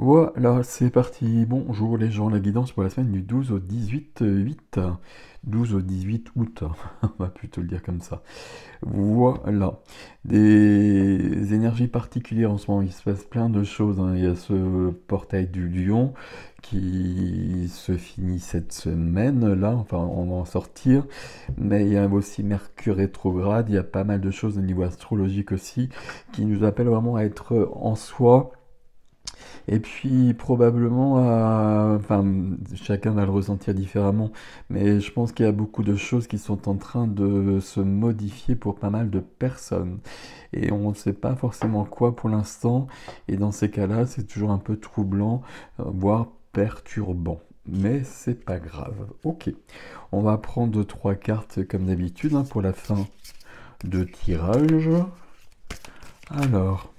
Voilà, c'est parti. Bonjour les gens, la guidance pour la semaine du 12 au 18 8. 12 au 18 août, on va plutôt le dire comme ça. Voilà, des énergies particulières en ce moment, il se passe plein de choses, hein. Il y a ce portail du lion qui se finit cette semaine, là, enfin on va en sortir, mais il y a aussi Mercure rétrograde, il y a pas mal de choses au niveau astrologique aussi, qui nous appellent vraiment à être en soi. Et puis probablement, enfin, chacun va le ressentir différemment, mais je pense qu'il y a beaucoup de choses qui sont en train de se modifier pour pas mal de personnes. Et on ne sait pas forcément quoi pour l'instant, et dans ces cas-là, c'est toujours un peu troublant, voire perturbant. Mais c'est pas grave. Ok, on va prendre trois cartes comme d'habitude, hein, pour la fin de tirage. Alors,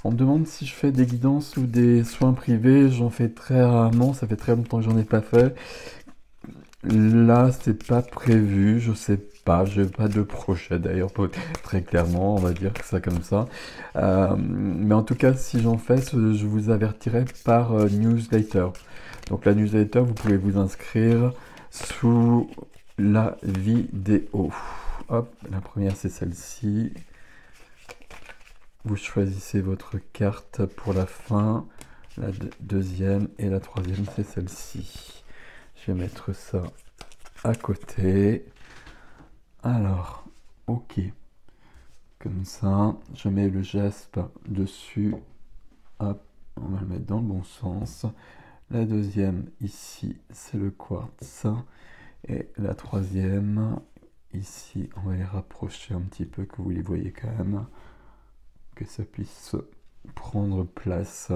on me demande si je fais des guidances ou des soins privés. J'en fais très rarement, ça fait très longtemps que j'en ai pas fait. Là, c'est pas prévu, je sais pas, j'ai pas de projet d'ailleurs, très clairement, on va dire ça comme ça. Mais en tout cas, si j'en fais, je vous avertirai par newsletter. Donc la newsletter, vous pouvez vous inscrire sous la vidéo. Hop, la première c'est celle-ci. Vous choisissez votre carte pour la fin. La deuxième et la troisième, c'est celle-ci. Je vais mettre ça à côté. Alors, ok. Comme ça, je mets le jaspe dessus. Hop, on va le mettre dans le bon sens. La deuxième, ici, c'est le quartz. Et la troisième, ici, on va les rapprocher un petit peu, que vous les voyez quand même. Que ça puisse prendre place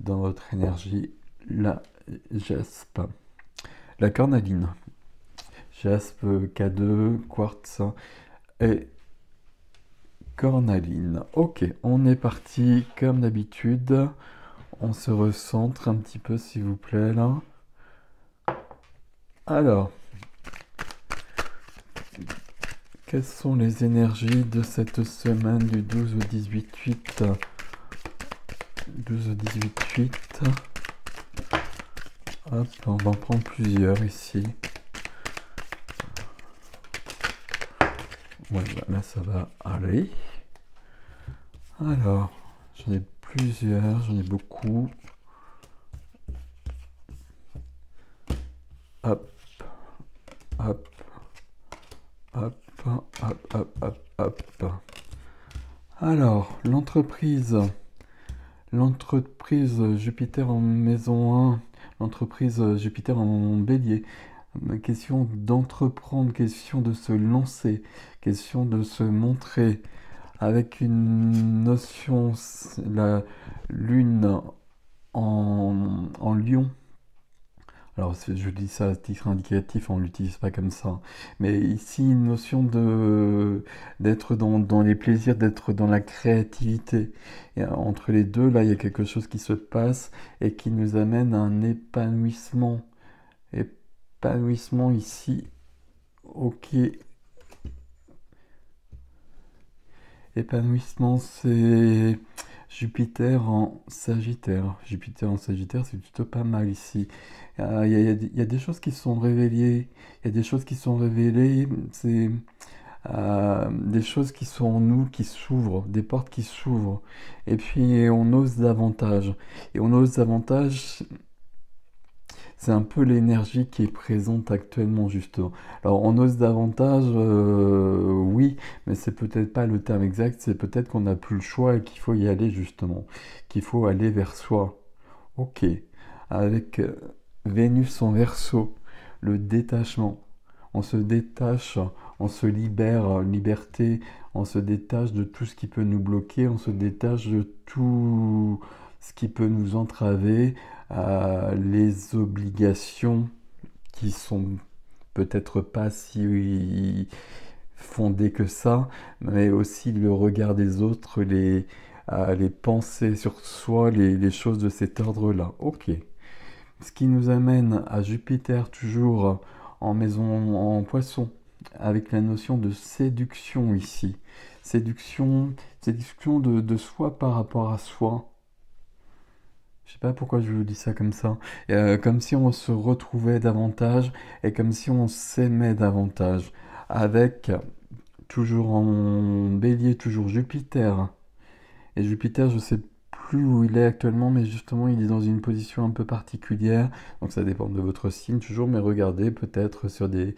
dans votre énergie. La jaspe, la cornaline, jaspe K2, quartz et cornaline. Ok, on est parti comme d'habitude. On se recentre un petit peu s'il vous plaît là. Alors, quelles sont les énergies de cette semaine du 12 au 18-8? 12 au 18-8. Hop, on va en prendre plusieurs ici. Ouais, là ça va aller. Alors, j'en ai plusieurs, j'en ai beaucoup. Hop, hop, hop, hop, hop, hop, hop. Alors, l'entreprise Jupiter en maison 1, l'entreprise Jupiter en bélier. Question d'entreprendre, question de se lancer, question de se montrer, avec une notion, la lune en lion. Alors je dis ça à titre indicatif, on ne l'utilise pas comme ça. Mais ici, une notion d'être dans les plaisirs, d'être dans la créativité. Et entre les deux, là, il y a quelque chose qui se passe et qui nous amène à un épanouissement. Épanouissement ici, ok. Épanouissement, c'est Jupiter en Sagittaire. Jupiter en Sagittaire, c'est plutôt pas mal ici. Il y a des choses qui sont révélées. Il y a des choses qui sont révélées. C'est des choses qui sont en nous, qui s'ouvrent, des portes qui s'ouvrent. Et puis on ose davantage. Et on ose davantage. C'est un peu l'énergie qui est présente actuellement, justement. Alors, on ose davantage, oui, mais c'est peut-être pas le terme exact, c'est peut-être qu'on n'a plus le choix et qu'il faut y aller, justement, qu'il faut aller vers soi. Ok, avec Vénus en Verseau, le détachement. On se détache, on se libère, liberté, on se détache de tout ce qui peut nous bloquer, on se détache de tout ce qui peut nous entraver, les obligations qui sont peut-être pas si fondées que ça, mais aussi le regard des autres, les pensées sur soi, les choses de cet ordre-là. Ok. Ce qui nous amène à Jupiter toujours en maison en poisson, avec la notion de séduction ici. Séduction de soi par rapport à soi. Je sais pas pourquoi je vous dis ça comme ça. Comme si on se retrouvait davantage et comme si on s'aimait davantage. Avec toujours en bélier, toujours Jupiter. Et Jupiter, je sais plus où il est actuellement, mais justement, il est dans une position un peu particulière. Donc ça dépend de votre signe toujours, mais regardez peut-être sur des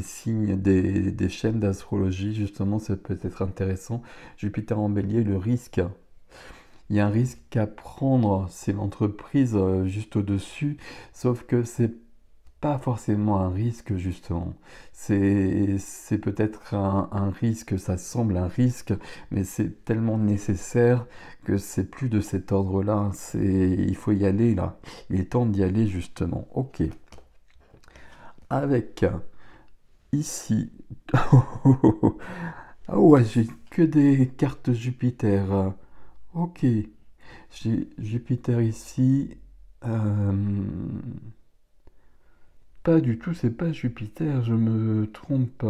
signes, des chaînes d'astrologie, justement, ça peut être intéressant. Jupiter en bélier, le risque. Il y a un risque à prendre, c'est l'entreprise juste au-dessus, sauf que c'est pas forcément un risque justement. C'est peut-être un risque, ça semble un risque, mais c'est tellement nécessaire que c'est plus de cet ordre-là. Il faut y aller là. Il est temps d'y aller justement. Ok. Avec ici. Ah ouais, j'ai que des cartes Jupiter. Ok. J'ai Jupiter ici. Euh, Pas du tout, c'est pas Jupiter, je me trompe.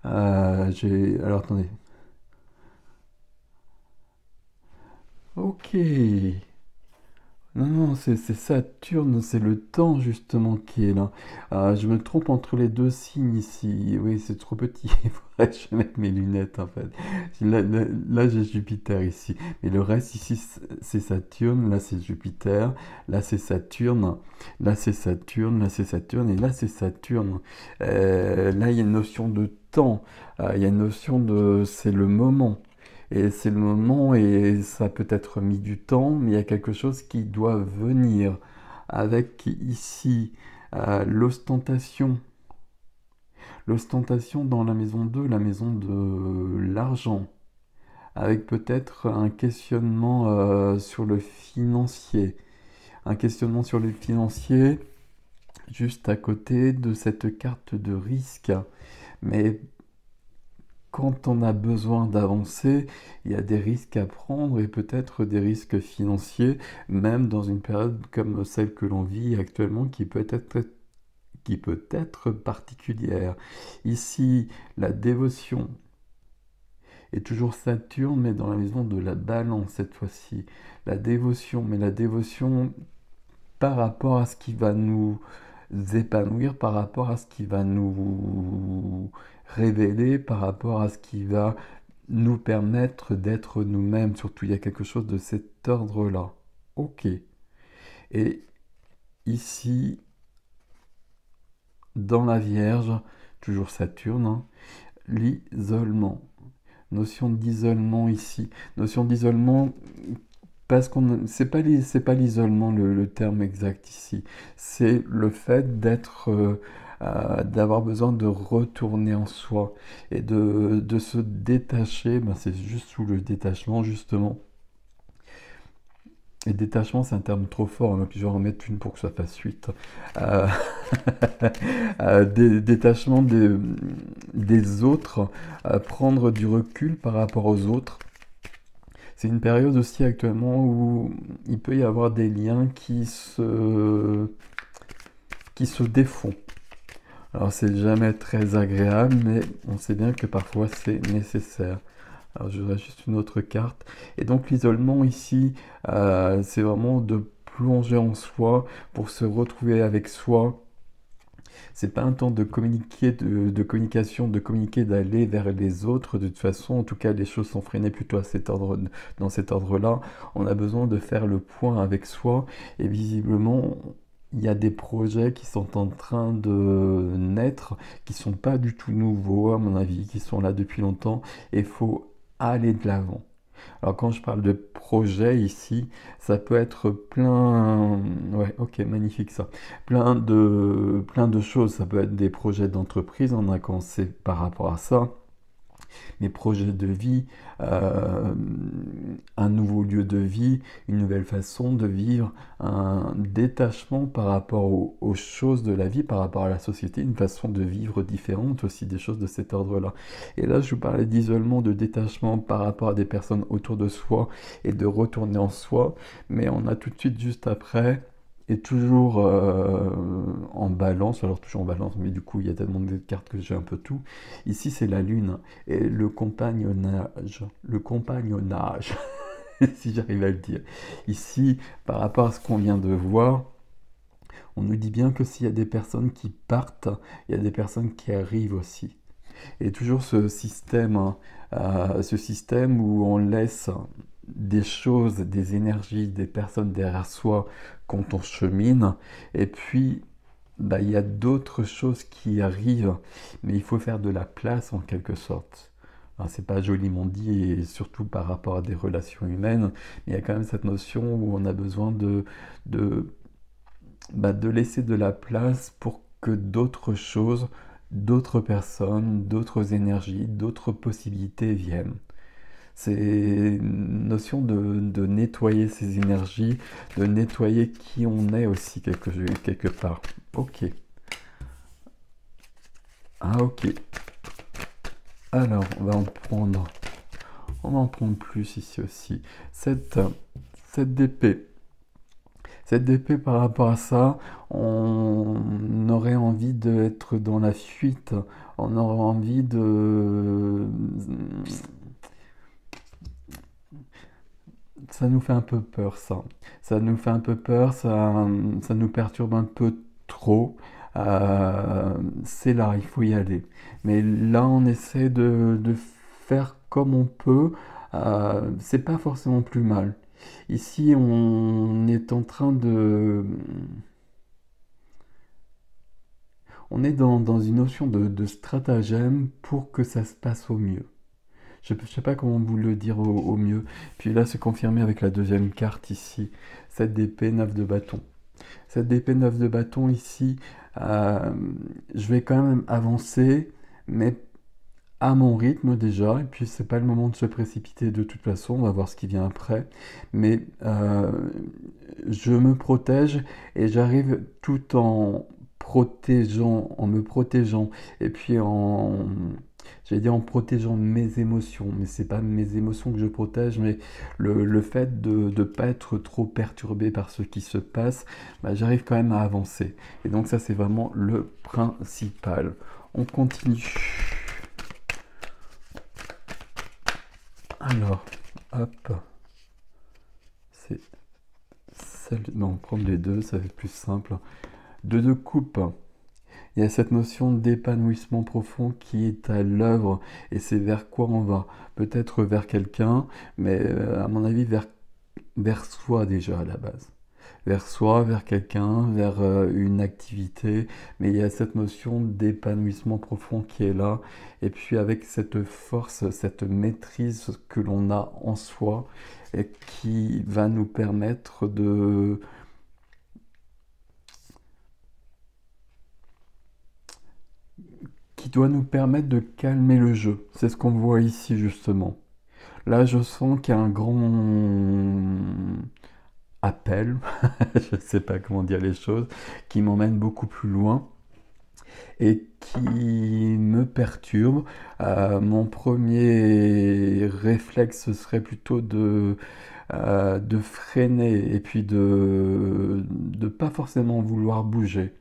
Alors attendez. Ok. Non, non, c'est Saturne, c'est le temps justement qui est là. Je me trompe entre les deux signes ici. Oui, c'est trop petit. Il faudrait que je mette mes lunettes en fait. Là, j'ai Jupiter ici. Mais le reste ici, c'est Saturne. Là, c'est Jupiter. Là, c'est Saturne. Là, c'est Saturne. Là, c'est Saturne. Et là, c'est Saturne. Là, il y a une notion de temps. Il y a une notion de... C'est le moment. Et c'est le moment et ça peut être mis du temps, mais il y a quelque chose qui doit venir avec ici l'ostentation. L'ostentation dans la maison 2, la maison de l'argent, avec peut-être un questionnement sur le financier. Un questionnement sur le financier juste à côté de cette carte de risque. Mais quand on a besoin d'avancer, il y a des risques à prendre et peut-être des risques financiers, même dans une période comme celle que l'on vit actuellement qui peut être particulière. Ici, la dévotion est toujours Saturne, mais dans la maison de la balance cette fois-ci. La dévotion, mais la dévotion par rapport à ce qui va nous épanouir, par rapport à ce qui va nous révéler, par rapport à ce qui va nous permettre d'être nous-mêmes. Surtout, il y a quelque chose de cet ordre-là. Ok. Et ici, dans la Vierge, toujours Saturne, hein, l'isolement. Notion d'isolement ici. Notion d'isolement parce qu'on c'est pas l'isolement le terme exact ici. C'est le fait d'avoir besoin de retourner en soi et de se détacher. Ben, c'est juste sous le détachement justement. Et détachement, c'est un terme trop fort, hein, puis je vais en remettre une pour que ça fasse suite. Euh, Détachement des autres, prendre du recul par rapport aux autres. C'est une période aussi actuellement où il peut y avoir des liens qui se défont. Alors c'est jamais très agréable, mais on sait bien que parfois c'est nécessaire. Alors je voudrais juste une autre carte. Et donc l'isolement ici, c'est vraiment de plonger en soi pour se retrouver avec soi. C'est pas un temps de communiquer, de communication, de communiquer, d'aller vers les autres. De toute façon, en tout cas, les choses sont freinées plutôt à cet ordre, dans cet ordre-là. On a besoin de faire le point avec soi. Et visiblement, il y a des projets qui sont en train de naître, qui sont pas du tout nouveaux, à mon avis, qui sont là depuis longtemps. Et il faut aller de l'avant. Alors quand je parle de projet ici, ça peut être plein... Ouais, ok, magnifique ça. Plein de choses. Ça peut être des projets d'entreprise, on a commencé par rapport à ça. Mes projets de vie, euh, un nouveau lieu de vie, une nouvelle façon de vivre, un détachement par rapport aux choses de la vie, par rapport à la société, une façon de vivre différente aussi, des choses de cet ordre-là. Et là, je vous parlais d'isolement, de détachement par rapport à des personnes autour de soi et de retourner en soi, mais on a tout de suite juste après et toujours en balance, alors toujours en balance, mais du coup il y a tellement de cartes que j'ai un peu tout. Ici c'est la lune et le compagnonnage. Le compagnonnage. si j'arrive à le dire. Ici, par rapport à ce qu'on vient de voir, on nous dit bien que s'il y a des personnes qui partent, il y a des personnes qui arrivent aussi. Et toujours ce système où on laisse des choses, des énergies, des personnes derrière soi quand on chemine, et puis bah, il y a d'autres choses qui arrivent, mais il faut faire de la place en quelque sorte. Alors, c'est pas joliment dit, et surtout par rapport à des relations humaines, mais il y a quand même cette notion où on a besoin de, de laisser de la place pour que d'autres choses, d'autres personnes, d'autres énergies, d'autres possibilités viennent. C'est une notion de nettoyer ses énergies, de nettoyer qui on est aussi quelque part. Ok. Ah ok. Alors, on va en prendre plus ici aussi. Cette, cette DP. Cette DP par rapport à ça, on aurait envie d'être dans la fuite. On aurait envie de... Ça nous fait un peu peur, ça. Ça nous fait un peu peur, ça nous perturbe un peu trop. C'est là, il faut y aller. Mais là, on essaie de faire comme on peut. C'est pas forcément plus mal. Ici, on est en train de... On est dans une notion de stratagème pour que ça se passe au mieux. Je ne sais pas comment vous le dire au mieux. Puis là, c'est confirmé avec la deuxième carte ici. 7 d'épée, 9 de bâton. 7 d'épée, 9 de bâton ici. euh, je vais quand même avancer, mais à mon rythme déjà. Et puis, c'est pas le moment de se précipiter de toute façon. On va voir ce qui vient après. Mais je me protège et j'arrive tout en en me protégeant. Et puis j'allais dire en protégeant mes émotions, mais c'est pas mes émotions que je protège, mais le fait de ne pas être trop perturbé par ce qui se passe, bah, j'arrive quand même à avancer. Et donc ça c'est vraiment le principal. On continue. Alors, hop, c'est celle... Non, prendre les deux, ça va être plus simple. Deux de coupe. Il y a cette notion d'épanouissement profond qui est à l'œuvre et c'est vers quoi on va. Peut-être vers quelqu'un, mais à mon avis vers soi déjà à la base. Vers soi, vers quelqu'un, vers une activité, mais il y a cette notion d'épanouissement profond qui est là, et puis avec cette force, cette maîtrise que l'on a en soi, et qui va nous permettre qui doit nous permettre de calmer le jeu. C'est ce qu'on voit ici justement. Là, je sens qu'il y a un grand appel, je ne sais pas comment dire les choses, qui m'emmène beaucoup plus loin et qui me perturbe. Mon premier réflexe ce serait plutôt de freiner et puis de pas forcément vouloir bouger.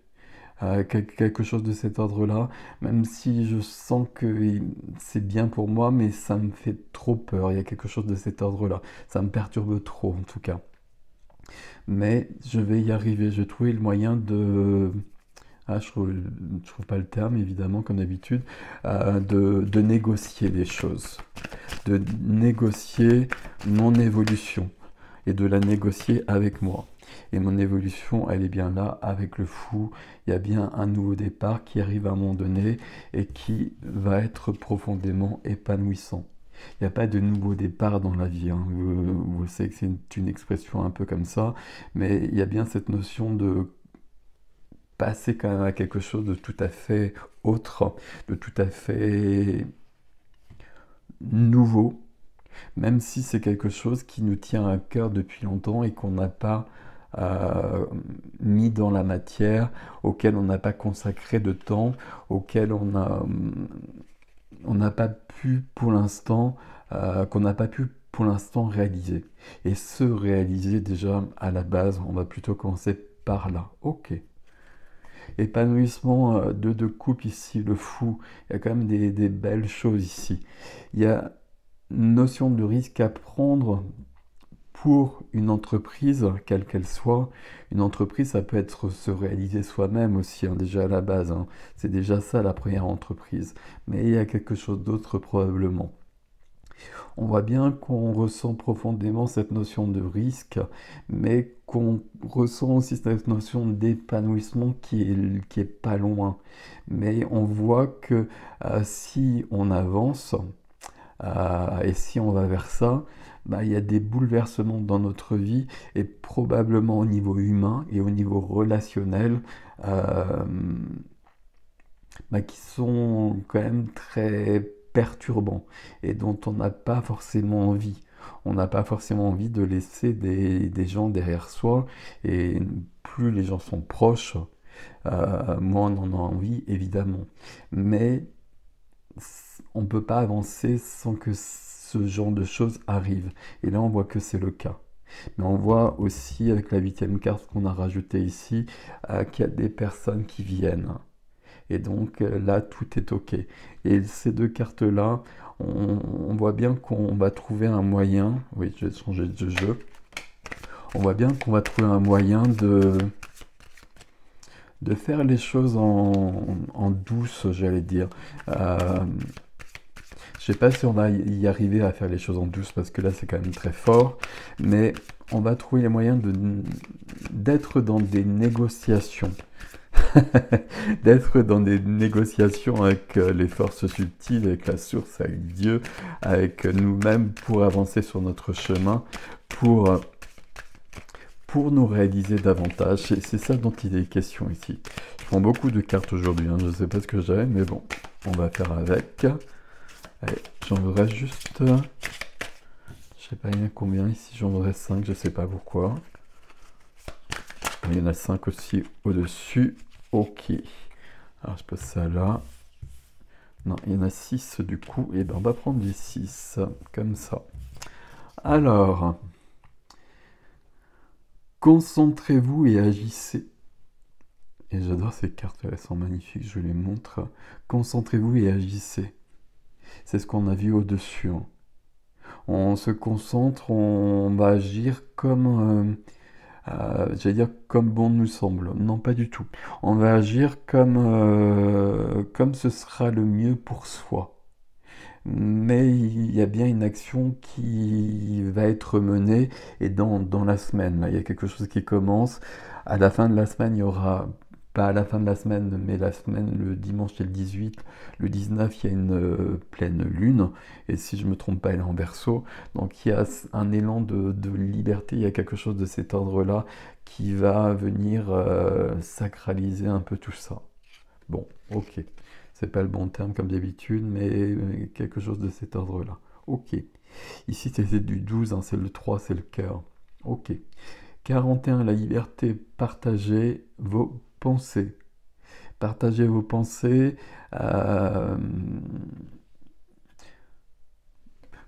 Quelque chose de cet ordre-là, même si je sens que c'est bien pour moi, mais ça me fait trop peur. Il y a quelque chose de cet ordre-là. Ça me perturbe trop, en tout cas. Mais je vais y arriver. Je vais trouver le moyen de... Ah, je trouve pas le terme, évidemment, comme d'habitude, de négocier les choses. De négocier mon évolution. Et de la négocier avec moi. Et mon évolution, elle est bien là, avec le fou. Il y a bien un nouveau départ qui arrive à un moment donné et qui va être profondément épanouissant. Il n'y a pas de nouveau départ dans la vie, hein. Vous savez que c'est une expression un peu comme ça, mais il y a bien cette notion de passer quand même à quelque chose de tout à fait autre, de tout à fait nouveau, même si c'est quelque chose qui nous tient à cœur depuis longtemps et qu'on n'a pas euh, mis dans la matière, auquel on n'a pas consacré de temps, auquel on n'a pas pu pour l'instant, qu'on n'a pas pu pour l'instant réaliser. Et se réaliser déjà à la base, on va plutôt commencer par là. Ok. Épanouissement de couple ici, le fou. Il y a quand même des belles choses ici. Il y a une notion de risque à prendre pour une entreprise, quelle qu'elle soit, une entreprise, ça peut être se réaliser soi-même aussi, hein, déjà à la base, hein. C'est déjà ça la première entreprise. Mais il y a quelque chose d'autre probablement. On voit bien qu'on ressent profondément cette notion de risque, mais qu'on ressent aussi cette notion d'épanouissement qui est pas loin. Mais on voit que si on avance, et si on va vers ça, bah, il y a des bouleversements dans notre vie et probablement au niveau humain et au niveau relationnel euh, bah, qui sont quand même très perturbants et dont on n'a pas forcément envie. On n'a pas forcément envie de laisser des gens derrière soi et plus les gens sont proches, moins on en a envie évidemment. Mais on ne peut pas avancer sans que ce genre de choses arrive. Et là, on voit que c'est le cas. Mais on voit aussi avec la huitième carte qu'on a rajoutée ici qu'il y a des personnes qui viennent. Et donc là, tout est OK. Et ces deux cartes-là, on voit bien qu'on va trouver un moyen. Oui, je vais changer de jeu. On voit bien qu'on va trouver un moyen de faire les choses en douce, j'allais dire. Euh, Je sais pas si on va y arriver à faire les choses en douce parce que là c'est quand même très fort, mais on va trouver les moyens d'être dans des négociations. D'être dans des négociations avec les forces subtiles, avec la source, avec Dieu, avec nous-mêmes pour avancer sur notre chemin, pour, pour nous réaliser davantage. Et c'est ça dont il est question ici. Je prends beaucoup de cartes aujourd'hui, hein. Je ne sais pas ce que j'ai, mais bon, on va faire avec. Allez, j'en voudrais juste... Je sais pas, il y en a combien ici? J'en voudrais 5, je sais pas pourquoi. Il y en a 5 aussi au-dessus. Ok. Alors je pose ça là. Non, il y en a 6 du coup. Et ben on va prendre les 6, comme ça. Alors, concentrez-vous et agissez. Et j'adore ces cartes, elles sont magnifiques, je les montre. Concentrez-vous et agissez. C'est ce qu'on a vu au-dessus, hein. On se concentre, on va agir comme, j'allais dire comme bon nous semble. Non, pas du tout. On va agir comme ce sera le mieux pour soi. Mais il y a bien une action qui va être menée et dans la semaine, là, il y a quelque chose qui commence. À la fin de la semaine, il y aura, pas à la fin de la semaine, mais la semaine, le dimanche, c'est le 18. Le 19, il y a une pleine lune. Et si je ne me trompe pas, elle est en Verseau. Donc il y a un élan de liberté, il y a quelque chose de cet ordre-là qui va venir sacraliser un peu tout ça. Bon, ok. C'est pas le bon terme comme d'habitude, mais quelque chose de cet ordre-là. Ok. Ici, c'est du 12, hein, c'est le 3, c'est le cœur. Ok. 41, la liberté. Partagez vos pensées. Partagez vos pensées. euh,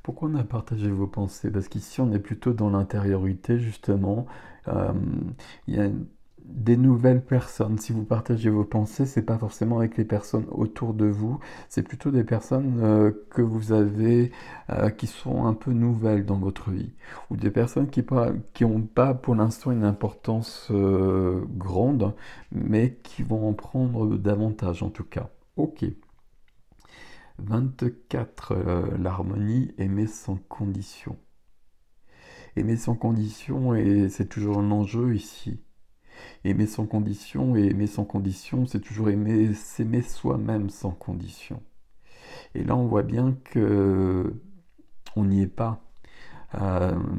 Pourquoi on a partagé vos pensées? Parce qu'ici, on est plutôt dans l'intériorité, justement. Euh, Il y a des nouvelles personnes. Si vous partagez vos pensées, c'est pas forcément avec les personnes autour de vous, c'est plutôt des personnes que vous avez, qui sont un peu nouvelles dans votre vie, ou des personnes qui ont pas pour l'instant une importance grande, mais qui vont en prendre davantage en tout cas. Ok. 24, l'harmonie, aimer sans condition. Aimer sans condition, et c'est toujours un enjeu ici. Aimer sans condition, et aimer sans condition, c'est toujours aimer, s'aimer soi-même sans condition. Et là, on voit bien que on n'y est pas.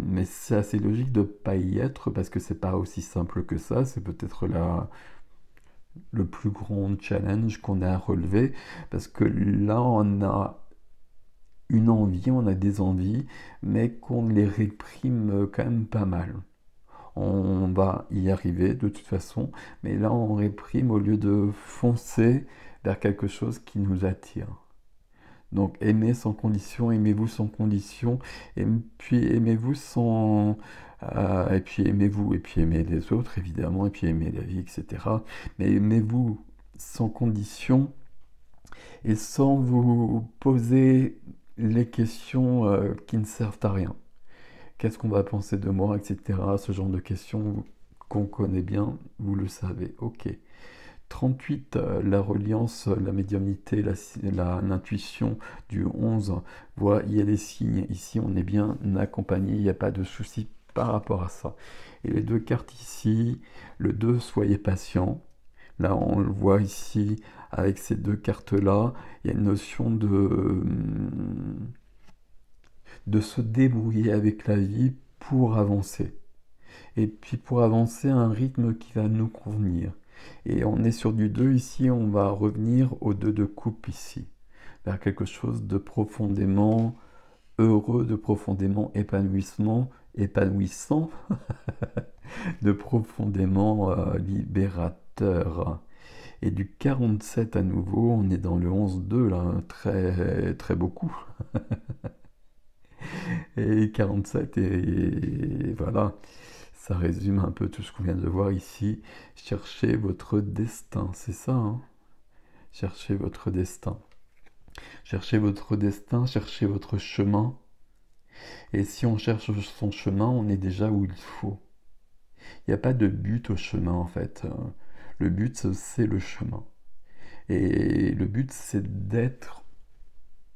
Mais c'est assez logique de ne pas y être parce que c'est pas aussi simple que ça. C'est peut-être le plus grand challenge qu'on a à relever parce que là, on a une envie, on a des envies, mais qu'on les réprime quand même pas mal. On va y arriver de toute façon, mais là on réprime au lieu de foncer vers quelque chose qui nous attire. Donc aimez sans condition, aimez-vous sans condition, et puis aimez-vous sans... et puis aimez-vous, et puis aimez les autres évidemment, et puis aimez la vie, etc. Mais aimez-vous sans condition et sans vous poser les questions qui ne servent à rien. qu'est-ce qu'on va penser de moi, etc. Ce genre de questions qu'on connaît bien, vous le savez. Ok. 38, la reliance, la médiumnité, l'intuition du 11, voilà, il y a des signes. Ici, on est bien accompagné, il n'y a pas de souci par rapport à ça. Et les deux cartes ici, le 2, soyez patient. Là, on le voit ici, avec ces deux cartes-là, il y a une notion de se débrouiller avec la vie pour avancer. Et puis pour avancer à un rythme qui va nous convenir. Et on est sur du 2 ici, on va revenir au 2 de coupe ici, vers quelque chose de profondément heureux, de profondément épanouissant, de profondément libérateur. Et du 47 à nouveau, on est dans le 11-2 là, très, très beaucoup. Et 47, et voilà. Ça résume un peu tout ce qu'on vient de voir ici. Cherchez votre destin, c'est ça, hein? Cherchez votre destin. Cherchez votre destin, cherchez votre chemin. Et si on cherche son chemin, on est déjà où il faut. Il n'y a pas de but au chemin, en fait. Le but, c'est le chemin. Et le but, c'est d'être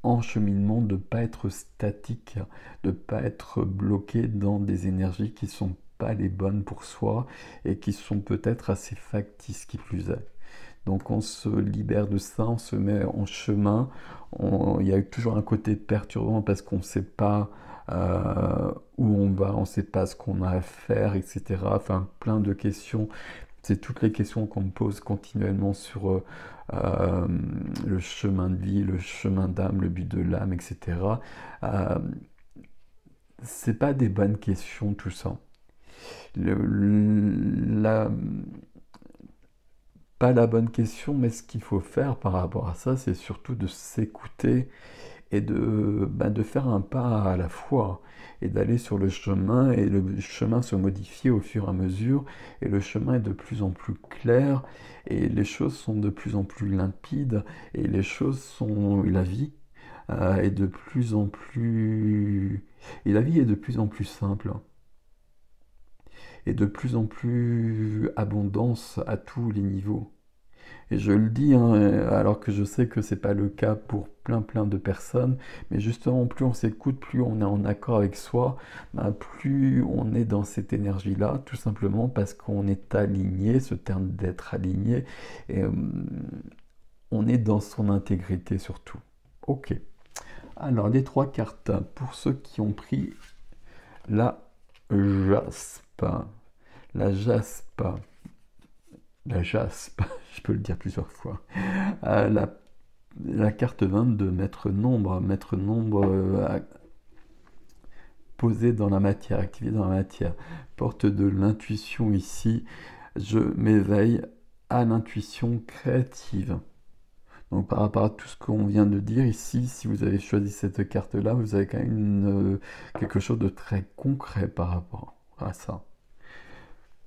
en cheminement, de ne pas être statique, de ne pas être bloqué dans des énergies qui sont pas les bonnes pour soi et qui sont peut-être assez factices qui plus est. Donc on se libère de ça, on se met en chemin. Il y a toujours un côté perturbant parce qu'on ne sait pas où on va, on ne sait pas ce qu'on a à faire, etc. Enfin, plein de questions. C'est toutes les questions qu'on me pose continuellement sur le chemin de vie, le chemin d'âme, le but de l'âme, etc. C'est pas des bonnes questions tout ça. La, pas la bonne question, mais ce qu'il faut faire par rapport à ça, c'est surtout de s'écouter et de faire un pas à la fois et d'aller sur le chemin et le chemin se modifie au fur et à mesure et le chemin est de plus en plus clair et les choses sont de plus en plus limpides et les choses sont la vie est de plus en plus et la vie est de plus en plus simple et de plus en plus abondance à tous les niveaux. Et je le dis, hein, alors que je sais que c'est pas le cas pour plein de personnes, mais justement, plus on s'écoute, plus on est en accord avec soi, ben, plus on est dans cette énergie-là, tout simplement parce qu'on est aligné, ce terme d'être aligné, et on est dans son intégrité surtout. Ok. Alors, les trois cartes, pour ceux qui ont pris la jaspe, la jaspe, la jaspe, je peux le dire plusieurs fois. La carte 22, mettre nombre posé dans la matière, activé dans la matière, porte de l'intuition ici. Je m'éveille à l'intuition créative. Donc par rapport à tout ce qu'on vient de dire ici, si vous avez choisi cette carte-là, vous avez quand même quelque chose de très concret par rapport à ça.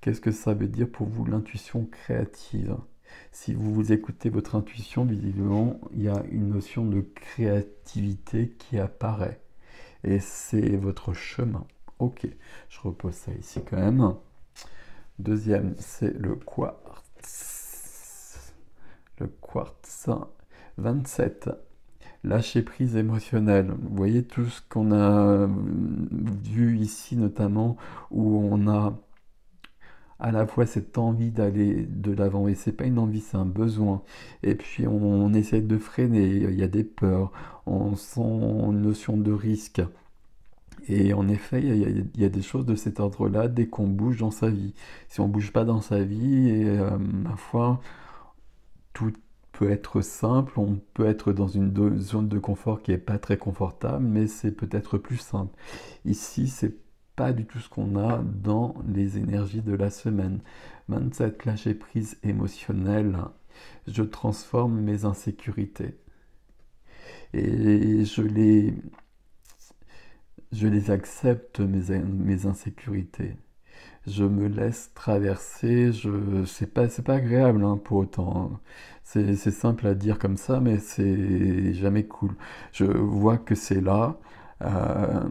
Qu'est-ce que ça veut dire pour vous l'intuition créative? Si vous écoutez votre intuition, visiblement, il y a une notion de créativité qui apparaît. Et c'est votre chemin. Ok, je repose ça ici quand même. Deuxième, c'est le quartz. Le quartz 27. Lâcher prise émotionnelle. Vous voyez tout ce qu'on a vu ici notamment, où on a à la fois cette envie d'aller de l'avant, et c'est pas une envie, c'est un besoin. Et puis on essaie de freiner, il y a des peurs, on sent une notion de risque. Et en effet, il y a des choses de cet ordre-là dès qu'on bouge dans sa vie. Si on bouge pas dans sa vie, et ma foi, tout peut être simple, on peut être dans une zone de confort qui est pas très confortable, mais c'est peut-être plus simple. Ici, c'est pas du tout ce qu'on a dans les énergies de la semaine. 27, lâcher prise émotionnelle. Je transforme mes insécurités. Et je les accepte, mes insécurités. Je me laisse traverser. C'est pas agréable hein, pour autant, hein. C'est simple à dire comme ça, mais c'est jamais cool. Je vois que c'est là. Euh,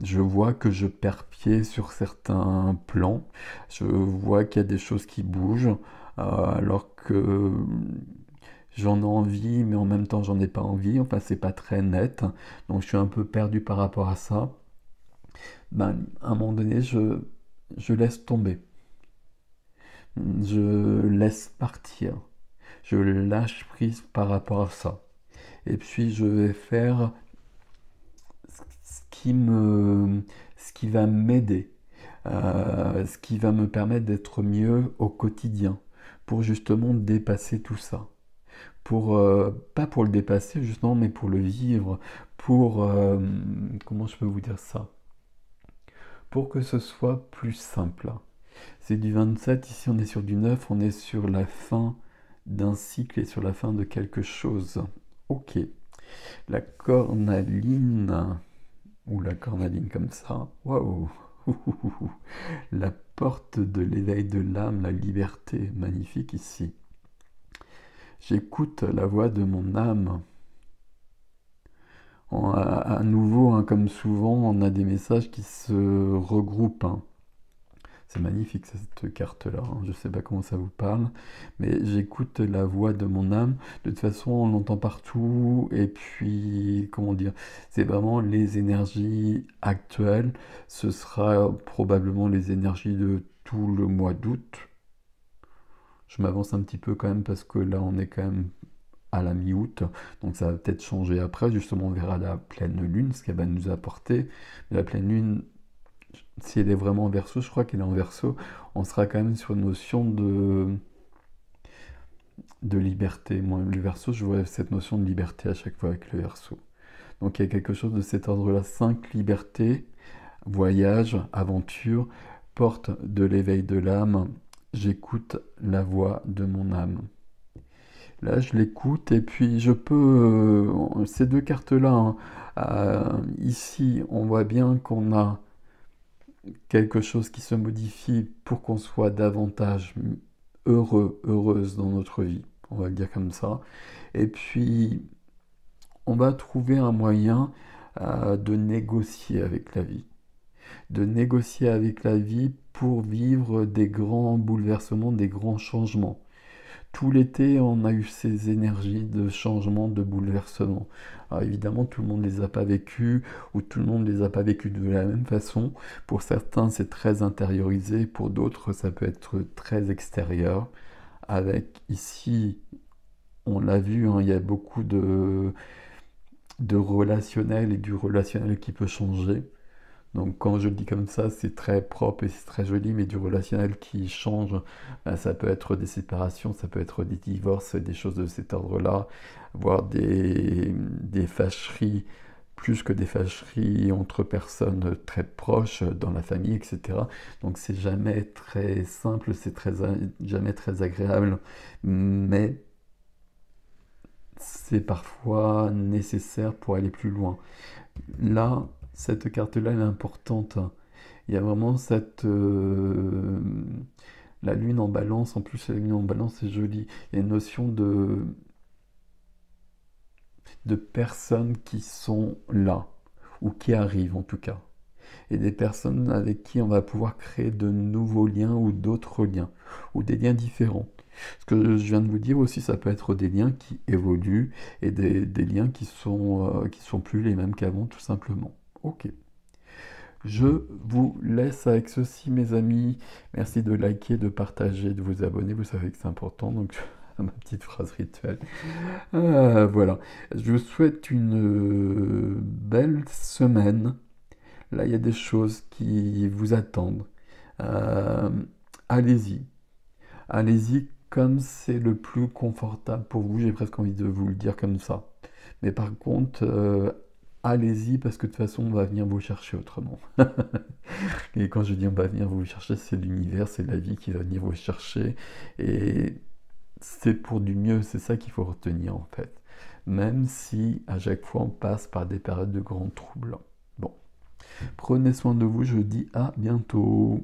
je vois que je perds pied sur certains plans. Je vois qu'il y a des choses qui bougent, alors que j'en ai envie, mais en même temps j'en ai pas envie. Enfin, c'est pas très net. Donc je suis un peu perdu par rapport à ça. Ben, à un moment donné, je laisse tomber. Je laisse partir. Je lâche prise par rapport à ça. Et puis je vais faire ce ce qui va m'aider, ce qui va me permettre d'être mieux au quotidien, pour justement dépasser tout ça. Pas pour le dépasser justement, mais pour le vivre, comment je peux vous dire ça? Pour que ce soit plus simple. C'est du 27, ici on est sur du 9, on est sur la fin d'un cycle et sur la fin de quelque chose. Ok, la cornaline, ou la cornaline comme ça, waouh! La porte de l'éveil de l'âme, la liberté, magnifique ici. J'écoute la voix de mon âme. À nouveau, hein, comme souvent, on a des messages qui se regroupent, hein. C'est magnifique cette carte-là, hein. Je ne sais pas comment ça vous parle, mais j'écoute la voix de mon âme. De toute façon, on l'entend partout. Et puis, comment dire, c'est vraiment les énergies actuelles. Ce sera probablement les énergies de tout le mois d'août. Je m'avance un petit peu quand même parce que là, on est quand même à la mi-août. Donc ça va peut-être changer après. Justement, on verra la pleine lune, ce qu'elle va nous apporter. Mais la pleine lune, si elle est vraiment en verso, je crois qu'elle est en verso, on sera quand même sur une notion de liberté. Moi, le verso, je vois cette notion de liberté à chaque fois avec le verso. Donc il y a quelque chose de cet ordre-là. 5 libertés, voyage, aventure, porte de l'éveil de l'âme. J'écoute la voix de mon âme. Là, je l'écoute et puis je peux... ces deux cartes-là, hein, ici, on voit bien qu'on a quelque chose qui se modifie pour qu'on soit davantage heureux, heureuse dans notre vie. On va le dire comme ça. Et puis, on va trouver un moyen de négocier avec la vie. De négocier avec la vie pour vivre des grands bouleversements, des grands changements. Tout l'été, on a eu ces énergies de changement, de bouleversement. Alors évidemment, tout le monde ne les a pas vécues, ou tout le monde ne les a pas vécues de la même façon. Pour certains, c'est très intériorisé, pour d'autres, ça peut être très extérieur. Avec ici, on l'a vu, hein, il y a beaucoup de relationnel et du relationnel qui peut changer. Donc quand je le dis comme ça, c'est très propre et c'est très joli, mais du relationnel qui change, ben, ça peut être des séparations, ça peut être des divorces, des choses de cet ordre-là, voire des fâcheries, plus que des fâcheries entre personnes très proches dans la famille, etc. Donc c'est jamais très simple, jamais très agréable, mais c'est parfois nécessaire pour aller plus loin. Là, cette carte-là, elle est importante. Il y a vraiment la lune en balance, en plus la lune en balance, c'est joli. Il y a une notion de personnes qui sont là, ou qui arrivent en tout cas. Et des personnes avec qui on va pouvoir créer de nouveaux liens ou d'autres liens, ou des liens différents. Ce que je viens de vous dire aussi, ça peut être des liens qui évoluent et des liens qui sont plus les mêmes qu'avant, tout simplement. Ok. Je vous laisse avec ceci, mes amis. Merci de liker, de partager, de vous abonner. Vous savez que c'est important, donc ma petite phrase rituelle. Voilà. Je vous souhaite une belle semaine. Là, il y a des choses qui vous attendent. Euh, allez-y. Allez-y comme c'est le plus confortable pour vous. J'ai presque envie de vous le dire comme ça. Mais par contre, allez-y parce que de toute façon, on va venir vous chercher autrement. Et quand je dis on va venir vous chercher, c'est l'univers, c'est la vie qui va venir vous chercher. Et c'est pour du mieux, c'est ça qu'il faut retenir en fait. Même si à chaque fois on passe par des périodes de grands troubles. Bon, prenez soin de vous, je vous dis à bientôt.